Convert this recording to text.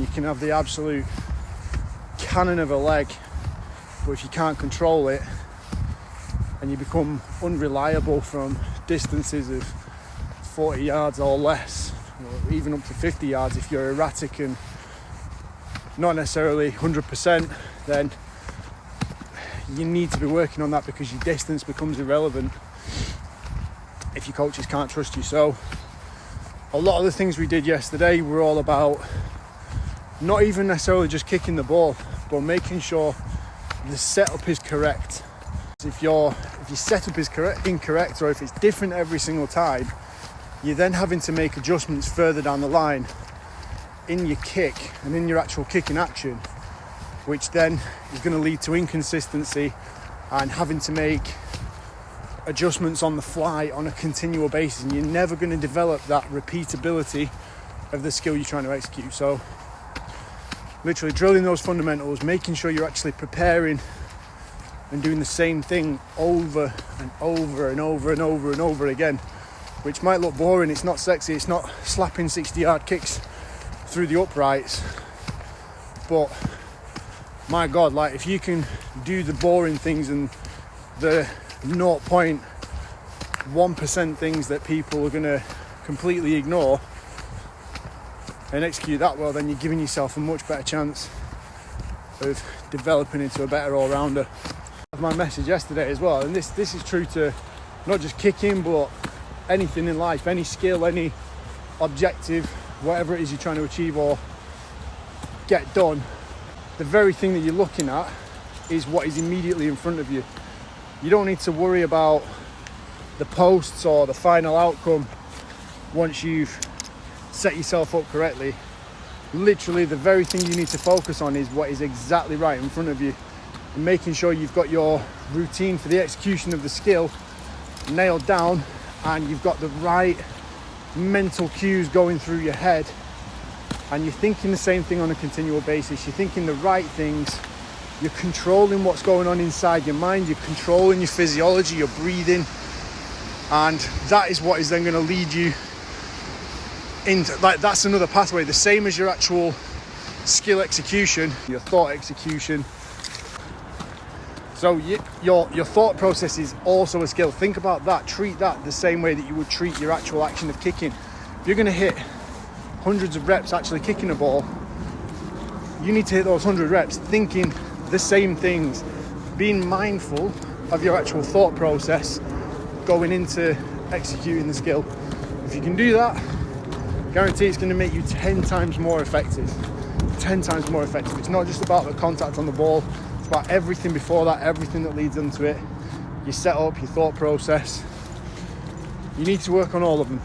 you can have the absolute cannon of a leg, but if you can't control it and you become unreliable from distances of 40 yards or less, or even up to 50 yards, if you're erratic and not necessarily 100%, then you need to be working on that, because your distance becomes irrelevant if your coaches can't trust you. So a lot of the things we did yesterday were all about not even necessarily just kicking the ball, but making sure the setup is correct. If your setup is incorrect, or if it's different every single time, you're then having to make adjustments further down the line in your kick and in your actual kicking action, which then is going to lead to inconsistency and having to make adjustments on the fly on a continual basis, and you're never going to develop that repeatability of the skill you're trying to execute. So literally drilling those fundamentals, making sure you're actually preparing and doing the same thing over and over and over and over and over again, which might look boring, it's not sexy, it's not slapping 60-yard kicks through the uprights, but my God, like, if you can do the boring things and the 0.1% things that people are going to completely ignore and execute that well, then you're giving yourself a much better chance of developing into a better all-rounder. My message yesterday as well, and this is true to not just kicking, but anything in life, any skill, any objective, whatever it is you're trying to achieve or get done, the very thing that you're looking at is what is immediately in front of you. You don't need to worry about the posts or the final outcome once you've set yourself up correctly. Literally the very thing you need to focus on is what is exactly right in front of you, and making sure you've got your routine for the execution of the skill nailed down, and you've got the right mental cues going through your head, and you're thinking the same thing on a continual basis. You're thinking the right things, you're controlling what's going on inside your mind, you're controlling your physiology, your breathing, and that is what is then going to lead you into, like, that's another pathway, the same as your actual skill execution, your thought execution. So your thought process is also a skill. Think about that, treat that the same way that you would treat your actual action of kicking. If you're going to hit hundreds of reps actually kicking a ball, you need to hit those 100 reps thinking the same things, being mindful of your actual thought process going into executing the skill. If you can do that, guarantee it's going to make you 10 times more effective. 10 times more effective. It's not just about the contact on the ball, it's about everything before that, everything that leads into it, your setup, your thought process. You need to work on all of them.